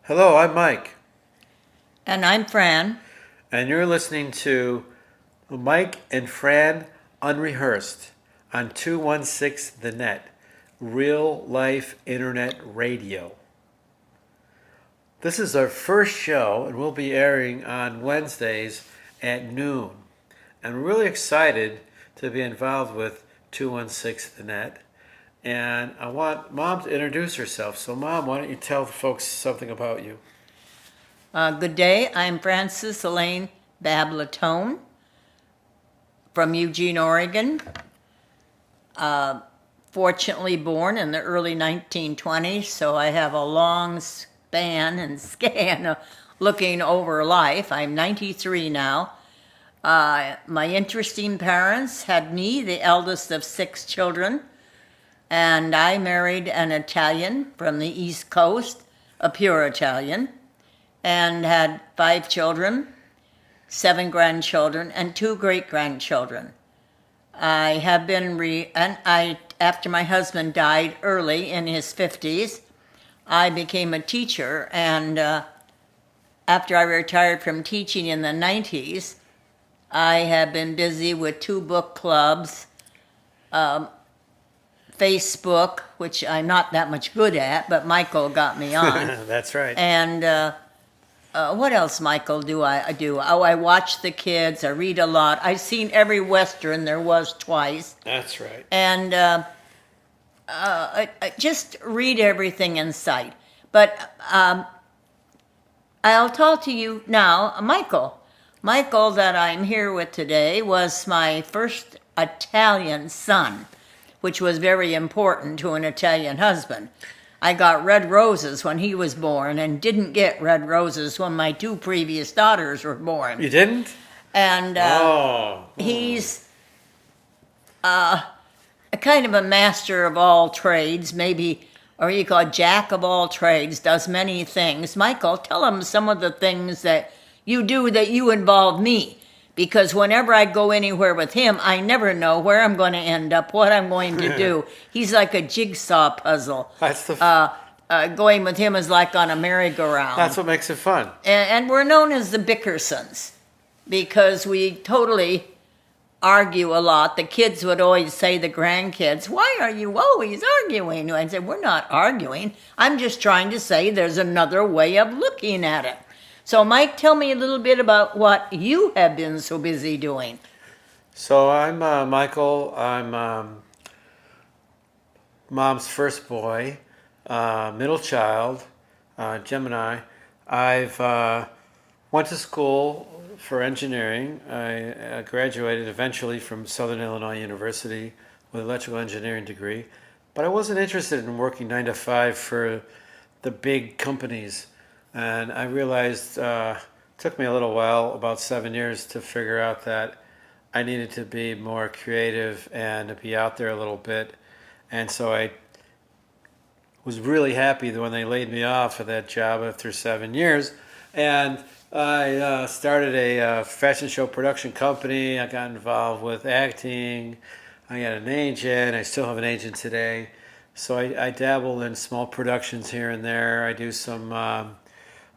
Hello, I'm Mike, And I'm Fran. and you're listening to Mike and Fran Unrehearsed on 216 The Net, real life internet radio. This is our first show, and we'll be airing on Wednesdays at noon. And we're really excited to be involved with 216 The Net. And I want Mom to introduce herself. So, Mom, why don't you tell the folks something about you? Good day. I'm Frances Elaine Bablatone from Eugene, Oregon. Fortunately born in the early 1920s, so I have a long span and scan of looking over life. I'm 93 now. My interesting parents had me, the eldest of 6 children, and I married an Italian from the East Coast, a pure Italian, and had 5 children, 7 grandchildren, and 2 great-grandchildren. I have been after my husband died early in his 50s, I became a teacher, and after I retired from teaching in the 90s, I have been busy with 2 book clubs, Facebook, which I'm not that much good at, but Michael got me on. That's right. And what else, Michael, do I do? Oh, I watch the kids. I read a lot. I've seen every Western there was twice. That's right. And I just read everything in sight. But I'll talk to you now, Michael. Michael, that I'm here with today, was my first Italian son, which was very important to an Italian husband. I got red roses when he was born and didn't get red roses when my 2 previous daughters were born. You didn't? And he's a kind of a master of all trades, maybe, or you call jack of all trades, does many things. Michael, tell him some of the things that you do that you involve me. Because whenever I go anywhere with him, I never know where I'm going to end up, what I'm going to do. He's like a jigsaw puzzle. That's the. Going with him is like on a merry-go-round. That's what makes it fun. And we're known as the Bickersons because we totally argue a lot. The kids would always say, the grandkids, why are you always arguing? I said, we're not arguing. I'm just trying to say there's another way of looking at it. So, Mike, tell me a little bit about what you have been so busy doing. So I'm Michael. I'm Mom's first boy, middle child, Gemini. I've went to school for engineering. I graduated eventually from Southern Illinois University with an electrical engineering degree, but I wasn't interested in working 9 to 5 for the big companies. And I realized it took me a little while, about 7 years, to figure out that I needed to be more creative and to be out there a little bit. And so I was really happy that when they laid me off of that job after 7 years. And I started a fashion show production company. I got involved with acting. I got an agent. I still have an agent today. So I dabble in small productions here and there. I do some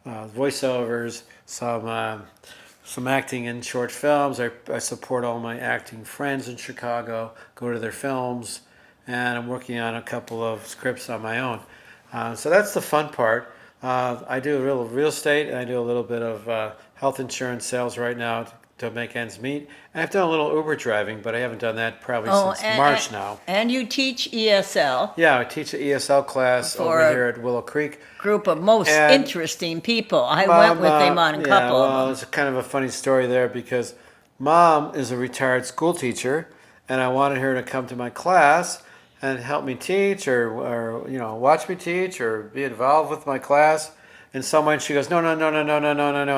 voiceovers, some acting in short films. I support all my acting friends in Chicago, go to their films, and I'm working on a couple of scripts on my own. So that's the fun part. I do a little real estate, and I do a little bit of health insurance sales right now to make ends meet. And I've done a little Uber driving, but I haven't done that probably since March now. And you teach ESL. Yeah, I teach an ESL class over here at Willow Creek. Group of most interesting people. I went with them on a couple of them. It's kind of a funny story there because Mom is a retired school teacher, and I wanted her to come to my class and help me teach, or watch me teach, or be involved with my class. And someone, she goes, no,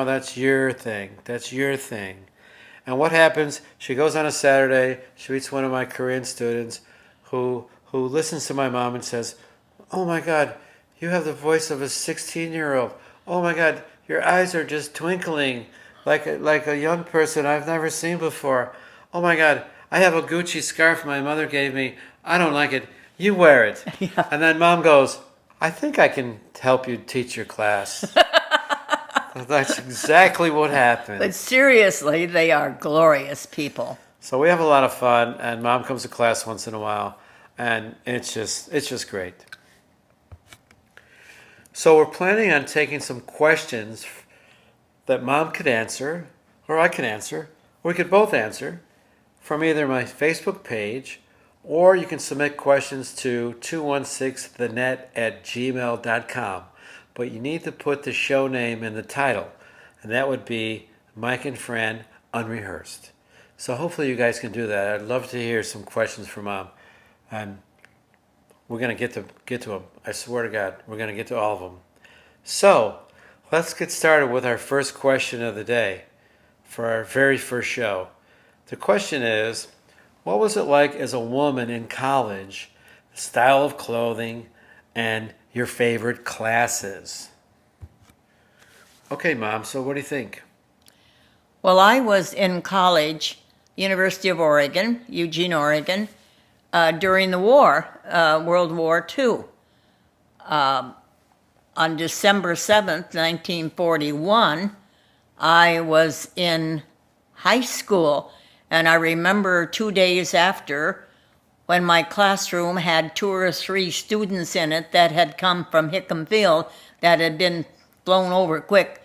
that's your thing. That's your thing. And what happens? She goes on a Saturday. She meets one of my Korean students, who listens to my mom and says, "Oh my God, you have the voice of a 16-year-old. Oh my God, your eyes are just twinkling like a young person I've never seen before. Oh my God, I have a Gucci scarf my mother gave me. I don't like it. You wear it." Yeah. And then Mom goes, I think I can help you teach your class. That's exactly what happened. But seriously, they are glorious people. So we have a lot of fun, and Mom comes to class once in a while, and it's just great. So we're planning on taking some questions that Mom could answer, or I could answer, or we could both answer from either my Facebook page, or you can submit questions to 216thenet@gmail.com. But you need to put the show name in the title, and that would be Mike and Fran Unrehearsed. So hopefully you guys can do that. I'd love to hear some questions from Mom, and we're gonna get to them. I swear to God, we're gonna get to all of them. So let's get started with our first question of the day for our very first show. The question is, what was it like as a woman in college, the style of clothing, and your favorite classes? Okay, Mom, so what do you think? Well, I was in college, University of Oregon, Eugene, Oregon, during the war, World War II. On December 7th, 1941, I was in high school, and I remember 2 days after, when my classroom had 2 or 3 students in it that had come from Hickam Field, that had been flown over quick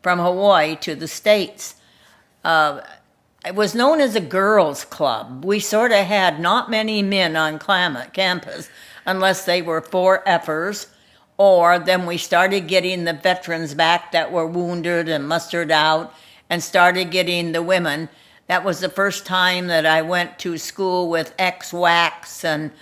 from Hawaii to the States. It was known as a girls' club. We sort of had not many men on campus unless they were 4Fers, or then we started getting the veterans back that were wounded and mustered out, and started getting the women. That was the first time that I went to school with ex-WACs and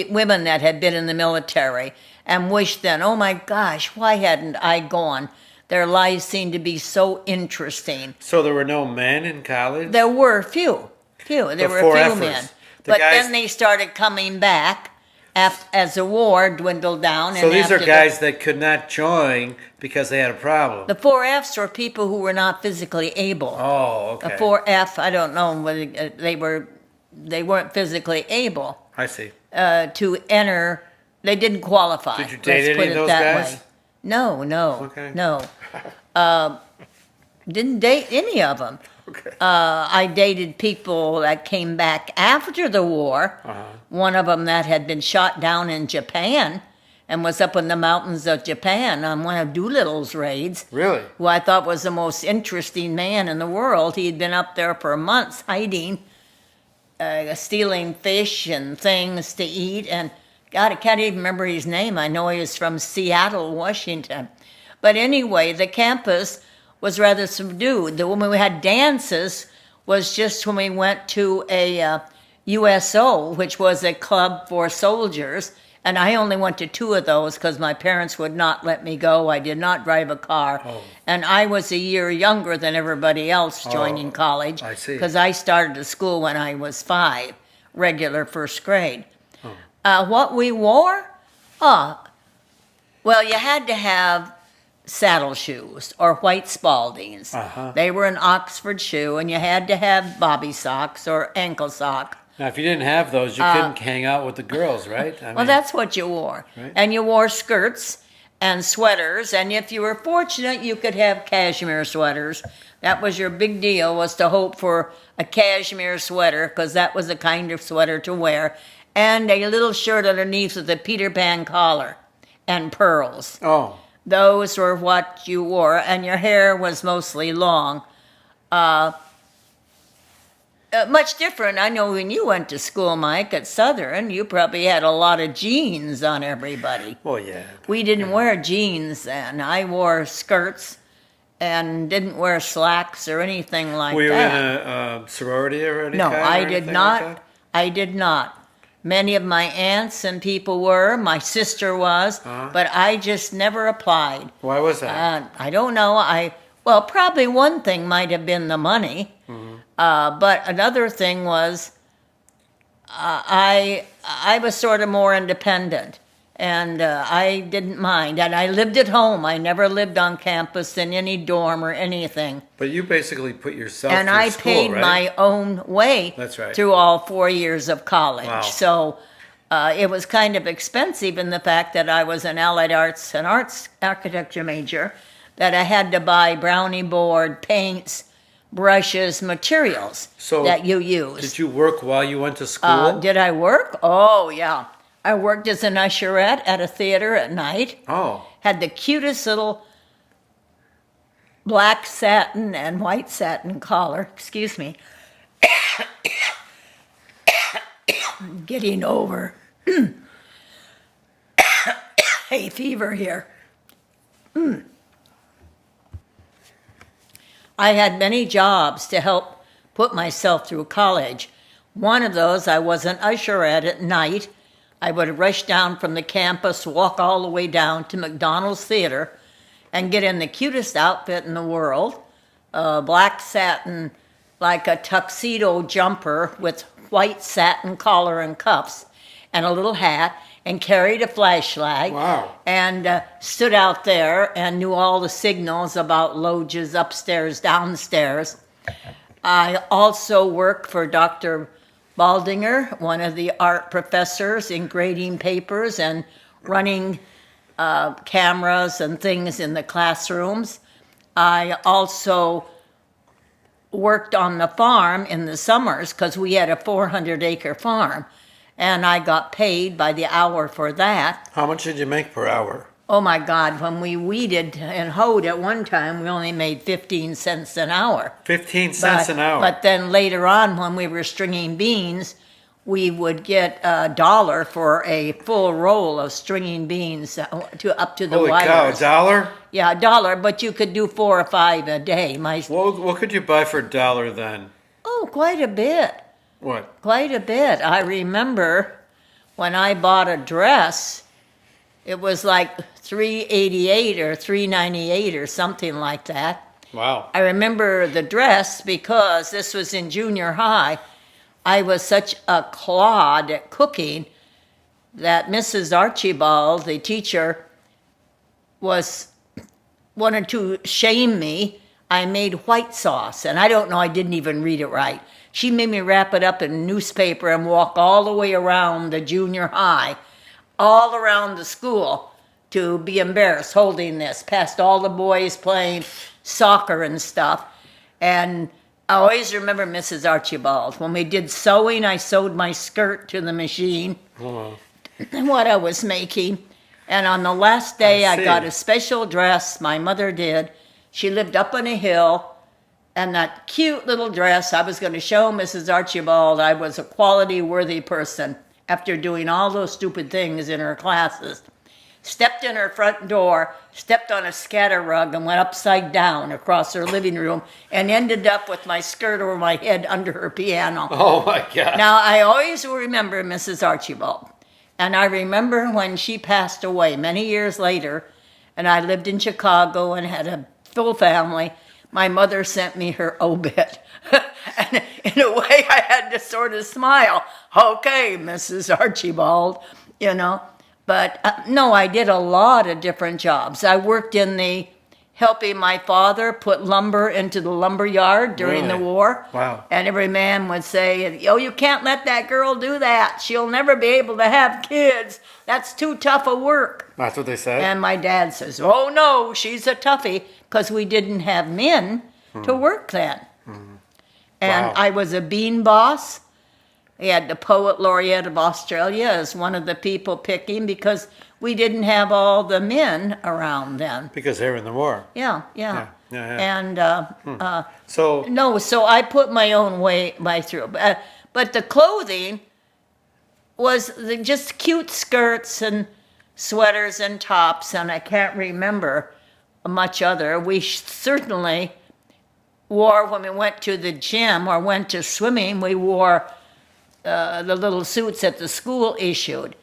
women that had been in the military, and wished then, oh my gosh, why hadn't I gone? Their lives seemed to be so interesting. So there were no men in college? There were few. There were a few men. But then they started coming back as the war dwindled down. So these are guys that could not join because they had a problem. The 4Fs were people who were not physically able. Oh, okay. A 4F, I don't know whether they weren't physically able. I see. To enter. They didn't qualify. Did you date any of those guys? Way. No. Okay. No. Didn't date any of them. Okay. I dated people that came back after the war. Uh-huh. One of them that had been shot down in Japan and was up in the mountains of Japan on one of Doolittle's raids. Really? Who I thought was the most interesting man in the world. He had been up there for months hiding, stealing fish and things to eat. And God, I can't even remember his name. I know he was from Seattle, Washington. But anyway, the campus was rather subdued. When we had dances was just when we went to a USO, which was a club for soldiers, and I only went to 2 of those because my parents would not let me go. I did not drive a car. Oh. And I was a year younger than everybody else joining college. I see. Because I started to school when I was 5, regular first grade. Oh. What we wore? Well, you had to have saddle shoes or white Spaldings. Uh-huh. They were an Oxford shoe, and you had to have bobby socks or ankle sock. Now, if you didn't have those, you couldn't hang out with the girls, right? Well, that's what you wore. Right. And you wore skirts and sweaters, and if you were fortunate, you could have cashmere sweaters. That was your big deal, was to hope for a cashmere sweater, because that was the kind of sweater to wear, and a little shirt underneath with a Peter Pan collar and pearls. Oh. Those were what you wore, and your hair was mostly long. Much different. I know when you went to school, Mike, at Southern, you probably had a lot of jeans on everybody. Well, yeah. We didn't wear jeans then. I wore skirts and didn't wear slacks or anything like that. Were you in a sorority or anything? No, I or did anything not. like that? I did not. Many of my aunts and people were. My sister was, but I just never applied. Why was that? I don't know. Well, probably one thing might have been the money, but another thing was I was sort of more independent, and I didn't mind. And I lived at home. I never lived on campus in any dorm or anything. But you basically put yourself And through I school, paid right? my own way That's right. through all 4 years of college. Wow. So It was kind of expensive in the fact that I was an allied arts and arts architecture major, that I had to buy brownie board, paints, brushes, materials So, that you use. did you work while you went to school? Did I work? Oh, yeah. I worked as an usherette at a theater at night. Oh, Had the cutest little black satin and white satin collar. Excuse me. Getting over hay fever here. I had many jobs to help put myself through college. One of those, I was an usherette at night. I would rush down from the campus, walk all the way down to McDonald's Theater, and get in the cutest outfit in the world, black satin, like a tuxedo jumper with white satin collar and cuffs, and a little hat, and carried a flashlight. Wow. And stood out there and knew all the signals about loges upstairs, downstairs. I also worked for Dr. Baldinger, one of the art professors, in grading papers and running cameras and things in the classrooms. I also worked on the farm in the summers because we had a 400-acre farm, and I got paid by the hour for that. how much did you make per hour? Oh my God, when we weeded and hoed at one time, we only made 15 cents an hour. 15 cents an hour. But then later on, when we were stringing beans, we would get $1 for a full roll of stringing beans up to the Holy wires. cow, $1? Yeah, $1, but you could do 4 or 5 a day. What could you buy for $1 then? Oh, quite a bit. What? Quite a bit. I remember when I bought a dress, it was like $3.88 or $3.98 or something like that. Wow. I remember the dress because this was in junior high. I was such a clod at cooking that Mrs. Archibald, the teacher, wanted to shame me. I made white sauce, and I don't know, I didn't even read it right. She made me wrap it up in newspaper and walk all the way around the junior high, all around the school, to be embarrassed holding this, past all the boys playing soccer and stuff. And I always remember Mrs. Archibald. When we did sewing, I sewed my skirt to the machine and what I was making. And on the last day, I got a special dress, my mother did. She lived up on a hill, and that cute little dress, I was going to show Mrs. Archibald I was a quality-worthy person after doing all those stupid things in her classes. Stepped in her front door, stepped on a scatter rug, and went upside down across her living room and ended up with my skirt over my head under her piano. Oh my God. Now, I always will remember Mrs. Archibald. And I remember when she passed away many years later, and I lived in Chicago and had a full family, my mother sent me her obit. And in a way, I had to sort of smile. Okay, Mrs. Archibald, you know. But no, I did a lot of different jobs. I worked in helping my father put lumber into the lumber yard during the war. Wow. And every man would say, oh, you can't let that girl do that. She'll never be able to have kids. That's too tough a work. That's what they said? And my dad says, oh, no, she's a toughie, because we didn't have men to work then. And Wow. I was a bean boss. He had the poet laureate of Australia as one of the people picking because we didn't have all the men around then. Because they were in the war. Yeah. And So, so I put my own way through. But the clothing was just cute skirts and sweaters and tops, and I can't remember much other. We certainly wore, when we went to the gym or went to swimming, we wore the little suits that the school issued.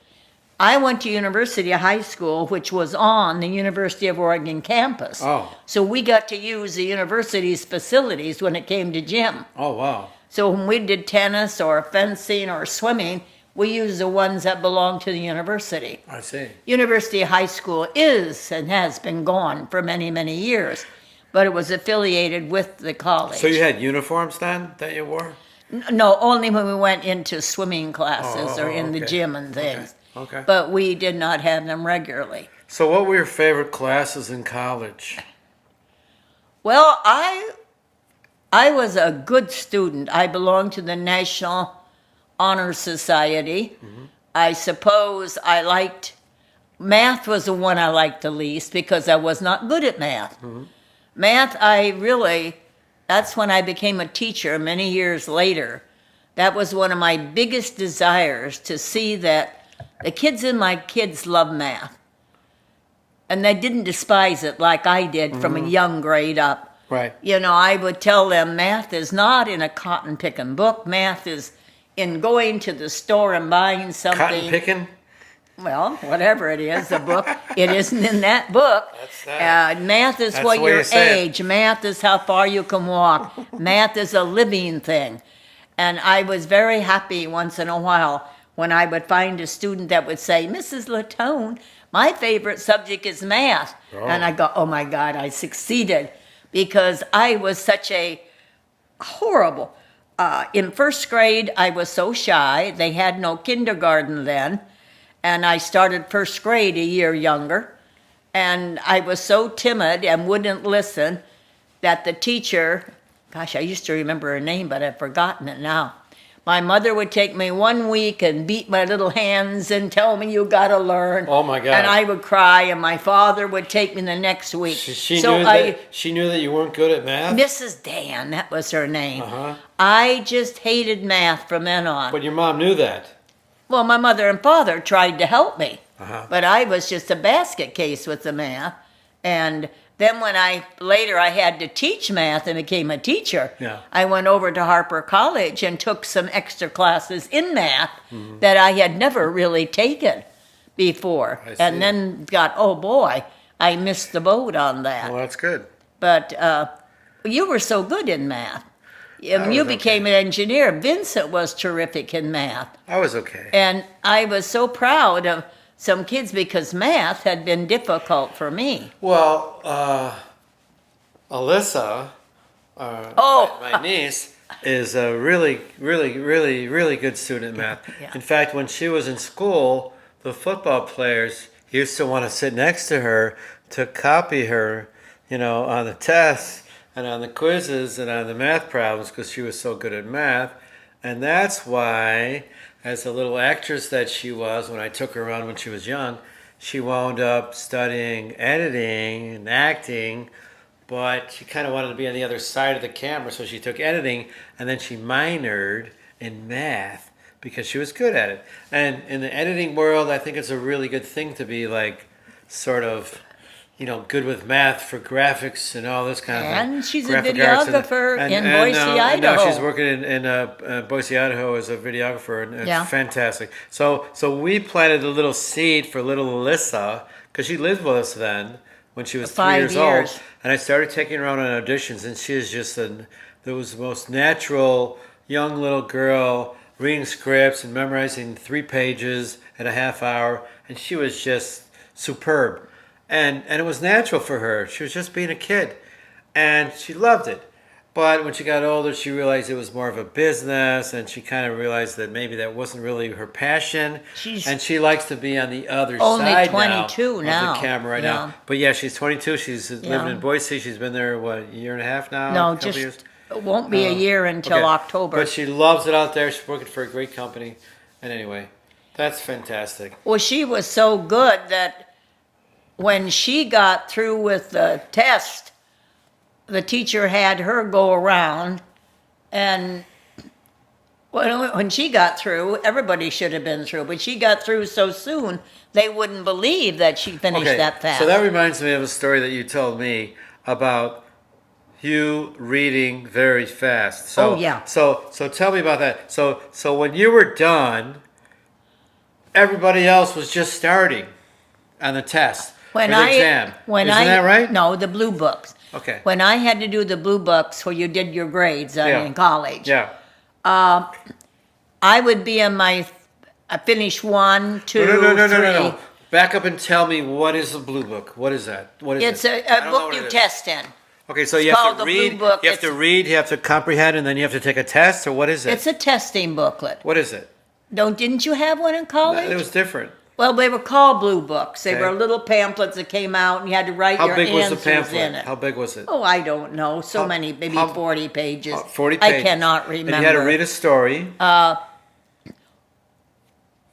I went to University High School, which was on the University of Oregon campus. Oh. So we got to use the university's facilities when it came to gym. oh wow. So when we did tennis or fencing or swimming, we used the ones that belonged to the university. I see. University High School is and has been gone for many, many years, but it was affiliated with the college. So you had uniforms then that you wore? No, only when we went into swimming classes or Oh, in the okay. gym and Okay. things. Okay. But we did not have them regularly. So, what were your favorite classes in college? Well, I was a good student. I belonged to the National Honor Society. I suppose I liked math was the one I liked the least because I was not good at math. Math, that's when I became a teacher many years later. That was one of my biggest desires to see that the kids in my kids love math. And they didn't despise it like I did from a young grade up. Right. You know, I would tell them math is not in a cotton picking book. Math is in going to the store and buying something. Cotton picking? Well, whatever it is, the book, it isn't in that book. That's that. Math is That's what the way your you say it. age. Math is how far you can walk. Math is a living thing. And I was very happy once in a while when I would find a student that would say, Mrs. Latone, my favorite subject is math. Oh. And I go, oh my God, I succeeded. Because I was such a horrible. In first grade, I was so shy. They had no kindergarten then. And I started first grade a year younger. And I was so timid and wouldn't listen that the teacher, gosh, I used to remember her name, but I've forgotten it now. My mother would take me 1 week and beat my little hands and tell me you got to learn. Oh my God. And I would cry, and my father would take me the next week. She knew that you weren't good at math? Mrs. Dan, that was her name. Uh-huh. I just hated math from then on. But your mom knew that. Well, my mother and father tried to help me, Uh-huh. but I was just a basket case with the math. And then when I had to teach math and became a teacher, Yeah. I went over to Harper College and took some extra classes in math that I had never really taken before. I see. And then oh boy, I missed the boat on that. Well, that's good. But you were so good in math. You was became okay. an engineer. Vincent was terrific in math. I was okay. And I was so proud of some kids because math had been difficult for me. Well, Alyssa, my niece, is a really, really, really, really good student in math. Yeah. In fact, when she was in school, the football players used to want to sit next to her to copy her, on the tests and on the quizzes and on the math problems because she was so good at math. And that's why, as a little actress that she was, when I took her around when she was young, she wound up studying editing and acting, but she kind of wanted to be on the other side of the camera, so she took editing, and then she minored in math because she was good at it. And in the editing world, I think it's a really good thing to be sort of, good with math for graphics and all this kind of thing. And she's a Graphic arts videographer in Boise, and now Idaho. she's working in Boise, Idaho as a videographer, and it's Yeah. fantastic. So we planted a little seed for little Alyssa because she lived with us then when she was 3 5 years years. old, and I started taking her out on auditions, and she is just the most natural young little girl reading scripts and memorizing 3 pages in a half hour, and she was just superb. And it was natural for her. She was just being a kid. And she loved it. But when she got older, she realized it was more of a business, and she kind of realized that maybe that wasn't really her passion. And she likes to be on the other Only side 22 now. of the camera right Yeah. now. But yeah, she's 22. She's living Yeah. in Boise. She's been there, a year and a half now? No, A couple just years? it won't be a year until Okay. October. But she loves it out there. She's working for a great company. And anyway, that's fantastic. Well, she was so good that when she got through with the test, the teacher had her go around, and when she got through, everybody should have been through, but she got through so soon, they wouldn't believe that she finished that fast. So that reminds me of a story that you told me about you reading very fast. So, Oh, yeah. So tell me about that. So when you were done, everybody else was just starting on the test or the exam. Isn't that right? No, the blue books. Okay. When I had to do the blue books where you did your grades Yeah. in college, Yeah. I would be I finished 1, 2, No. 3. Back up and tell me, what is a blue book? What is that? What is It's it? a I don't know book what you it is. test in. Okay, so It's you have called to the Blue read. Book. You have to read. You have to comprehend, and then you have to take a test, or what is it? It's a testing booklet. What is it? Didn't you have one in It college? was different. Well, they were called blue books. They Okay. were little pamphlets that came out, and you had to write How your big was the answers in pamphlet? it. How big was it? Oh, I don't know. So How- many, maybe how- 40 pages. 40 pages. I cannot remember. And you had to read a story.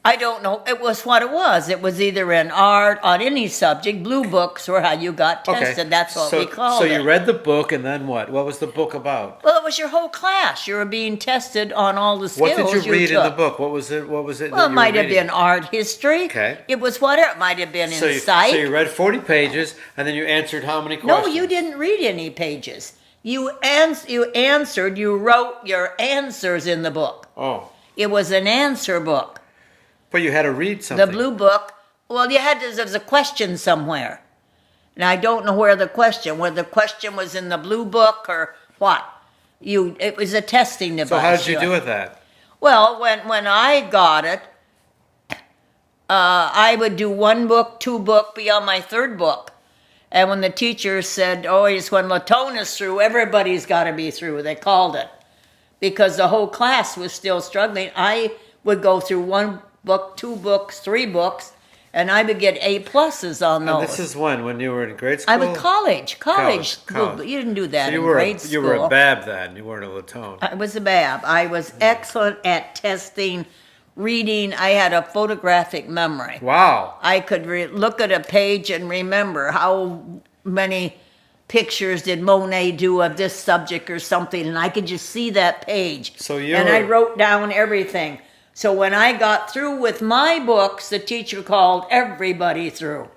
I don't know. It was what it was. It was either in art, on any subject. Blue books were how you got tested. That's what we called So it. you read the book, and then what? What was the book about? Well, it was your whole class. You were being tested on all the skills What did you read in the took. book? What was it? What was it? Well, that it you might were have reading? been art history. Okay. It was whatever. It might have been So in psych. you read 40 pages, and then you answered how many No, questions? you didn't read any pages. You answered, you wrote your answers in the book. Oh, It was an answer book. but you had to read something. The blue book, well, there was a question somewhere. And I don't know whether the question was in the blue book or what. It was a testing device. So how did you do with that? Well, when I got it, I would do one book, two book, be on my third book. And when the teacher said, oh, it's when Latone is through, everybody's got to be through, they called it. Because the whole class was still struggling. I would go through one book, two books, three books, and I would get A pluses on those. And this is when you were in grade school? I was college. College. You didn't do that So in grade school. you were a Bab then. You weren't a Latone. I was a Bab. I was excellent at testing, reading. I had a photographic memory. Wow. I could look at a page and remember how many pictures did Monet do of this subject or something, and I could just see that page. And I wrote down everything. So when I got through with my books, the teacher called everybody through,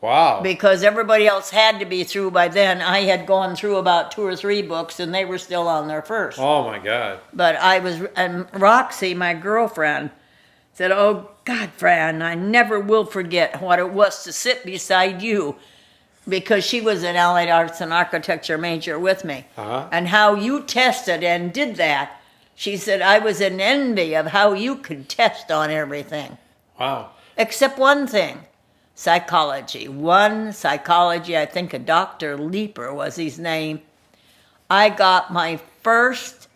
Wow. because everybody else had to be through by then. I had gone through about 2 or 3 books, and they were still on their first. Oh my God. But and Roxy, my girlfriend, said, oh, God, Fran, I never will forget what it was to sit beside you, because she was an Allied Arts and Architecture major with me. Uh-huh. And how you tested and did that. She said, I was in envy of how you could test on everything. Wow. Except one thing, psychology. One psychology, I think a Dr. Leeper was his name. I got my first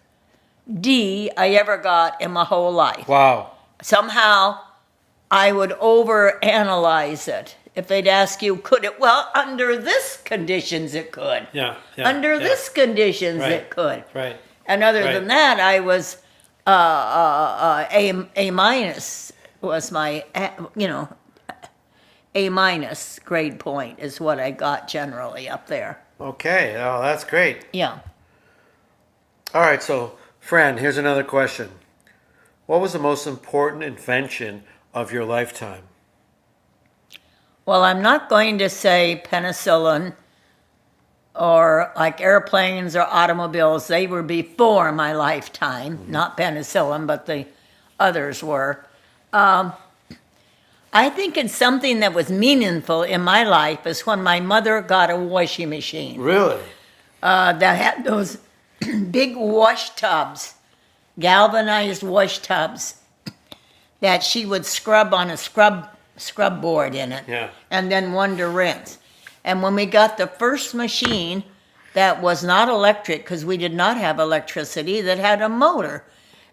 D I ever got in my whole life. Wow. Somehow I would overanalyze it. If they'd ask you, could it? Well, under this conditions it could. Yeah. Under this conditions Right. it could. Right. And other Right. than that, I was A minus was my, A minus grade point is what I got generally up there. Okay. Oh, that's great. Yeah. All right. So, Fran, here's another question. What was the most important invention of your lifetime? Well, I'm not going to say penicillin or like airplanes or automobiles. They were before my lifetime, not penicillin, but the others were. I think it's something that was meaningful in my life is when my mother got a washing machine Really? that had those big wash tubs, galvanized wash tubs that she would scrub on a scrub board in it, Yeah. and then one to rinse. And when we got the first machine that was not electric, because we did not have electricity, that had a motor,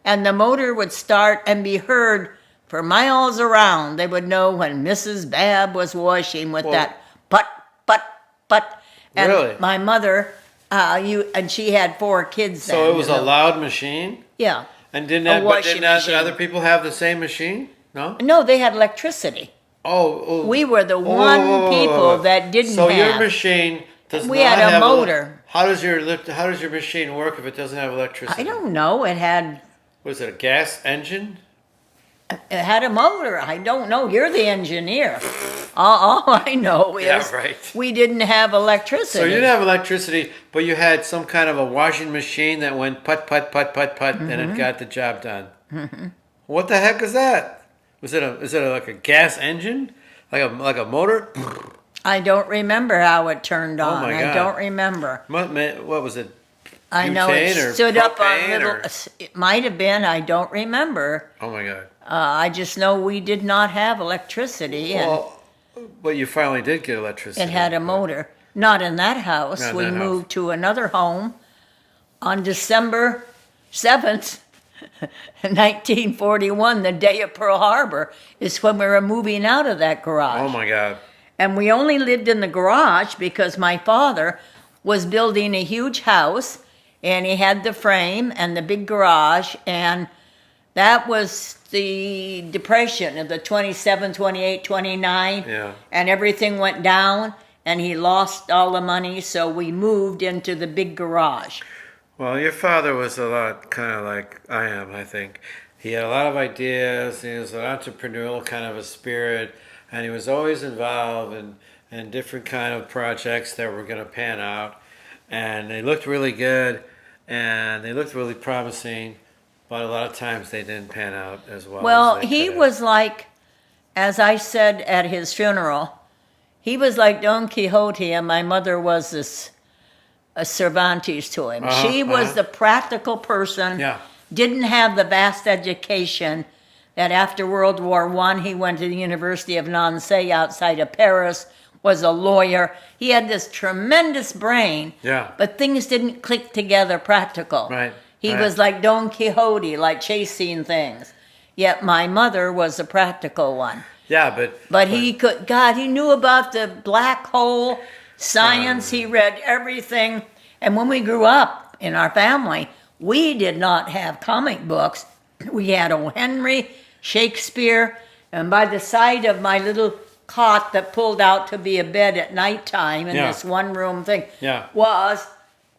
and the motor would start and be heard for miles around. They would know when Mrs. Babb was washing with that put, put. And Really? my mother, and she had 4 kids then. So it was a loud machine? Yeah. And didn't A washing machine. other people have the same machine? No? No, they had electricity. Oh. We were the one people that didn't so have. your machine does We not had a have motor. How does your machine work if it doesn't have electricity? I don't know. It had Was it a gas engine? a motor. I don't know. You're the engineer. All I know is Yeah, right. we didn't have electricity. So you didn't have electricity, but you had some kind of a washing machine that went put, and it got the job done. Mm-hmm. What the heck is that? Is it like a gas engine, like a motor? I don't remember how it turned on. my I God. don't remember. What was it? I know Butane or it stood up on propane little. or- It might have been. I don't remember. Oh my God. I just know we did not have electricity, and Well, but you finally did get electricity. it had a motor. Not in that house. Not in We that house. moved to another home on December 7th, 1941, the day of Pearl Harbor, is when we were moving out of that garage. Oh my God. And we only lived in the garage because my father was building a huge house, and he had the frame and the big garage, and that was the depression of the 27, 28, 29, Yeah. and everything went down, and he lost all the money, so we moved into the big garage. Well, your father was a lot kind of like I am, I think. He had a lot of ideas. He was an entrepreneurial kind of a spirit, and he was always involved in different kind of projects that were going to pan out. And they looked really good, and they looked really promising, but a lot of times they didn't pan out as well. Well, as they he could have. was like, as I said at his funeral, he was like Don Quixote, and my mother was this a Cervantes to him. She was the practical person, Yeah. didn't have the vast education that after World War I, he went to the University of Nancy outside of Paris, was a lawyer. He had this tremendous brain, Yeah. but things didn't click together practical. Right. He right. was like Don Quixote, like chasing things. Yet my mother was a practical one. Yeah, But he could, God, he knew about the black hole, science, he read everything. And when we grew up in our family, we did not have comic books. We had O. Henry, Shakespeare, and by the side of my little cot that pulled out to be a bed at nighttime in Yeah. this one room thing Yeah. was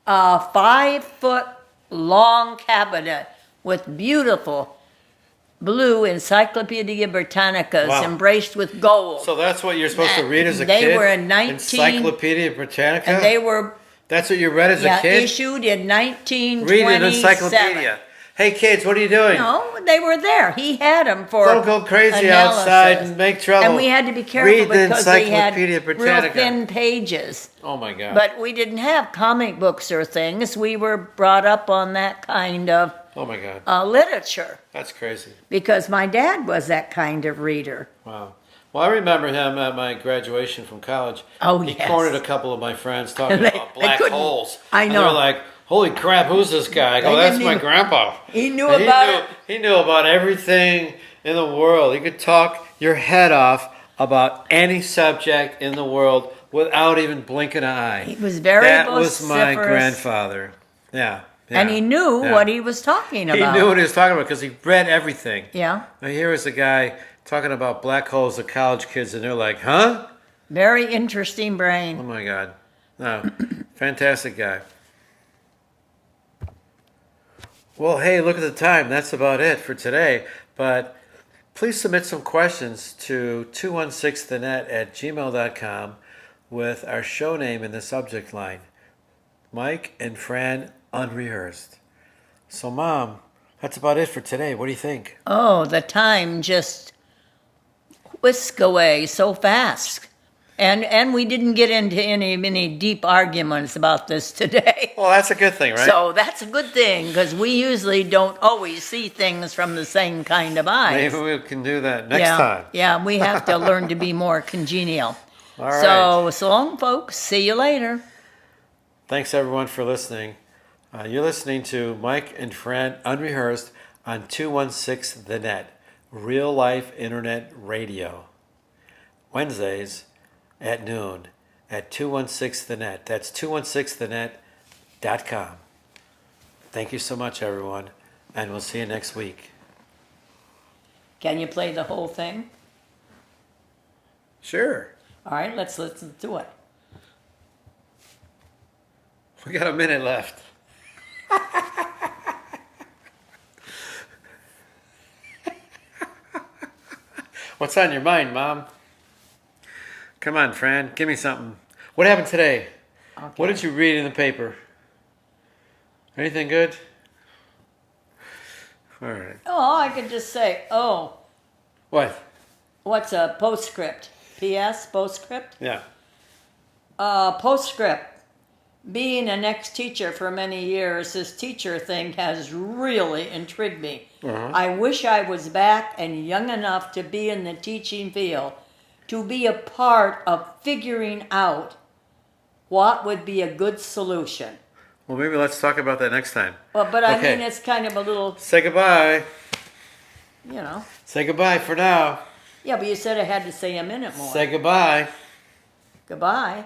a 5-foot long cabinet with beautiful blue Encyclopedia Britannicas Wow. embraced with gold. So that's what you're supposed to read as a They kid? were in 19 Encyclopedia Britannica? and they were That's what you read as a kid? issued in 1927. Read an encyclopedia. Hey kids, what are you doing? No, they were there. He had them for Don't go crazy analysis. outside and make trouble. And we had to be careful Read the because they had Encyclopedia real Britannica. thin pages. Oh my God. But we didn't have comic books or things. We were brought up on that kind of Oh my God. literature That's crazy. because my dad was that kind of reader. Wow. Well, I remember him at my graduation from college. Oh, He yes. cornered a couple of my friends talking They- about they black couldn't- holes. I And know. they're like, holy crap, who's this guy? I go, They that's didn't my even- grandpa. He knew And about it. He knew about everything in the world. He could talk your head off about any subject in the world without even blinking an eye. He was very That was my vociferous. grandfather. Yeah. yeah, And he knew yeah. what he was talking about. He knew what he was talking about because he read everything. Yeah. Now here is a guy talking about black holes to college kids, and they're like, huh? Very interesting Oh brain. my God. No, fantastic guy. Well, hey, look at the time. That's about it for today. But please submit some questions to 216thenet@gmail.com with our show name in the subject line. Mike and Fran Unrehearsed. So, Mom, that's about it for today. What do you think? Oh, the time just whisked away so fast. And we didn't get into any deep arguments about this today. Well, that's a good thing, right? So that's a good thing because we usually don't always see things from the same kind of eyes. Maybe we can do that next yeah, time. Yeah, we have to learn to be more congenial. All right. So long, folks. See you later. Thanks, everyone, for listening. You're listening to Mike and Fran Unrehearsed on 216 The Net, real life internet radio. Wednesdays at noon at 216 The Net. That's 216thenet.com. Thank you so much, everyone, and we'll see you next week. Can you play the whole thing? Sure. All right, let's listen to it. We got a minute left. What's on your mind, Mom? Come on, Fran. Give me something. What happened today? Okay. What did you read in the paper? Anything good? All right. Oh, I could just say, What? what's a postscript? P.S. Postscript? Yeah. Postscript. Being an ex-teacher for many years, this teacher thing has really intrigued me. Uh-huh. I wish I was back and young enough to be in the teaching field, to be a part of figuring out What would be a good solution? Well, maybe let's talk about that next time. Well, but I Okay. mean, it's kind of a little, Say goodbye. you know. Say goodbye for now. Yeah, but you said I had to say a minute more. Say goodbye. Goodbye.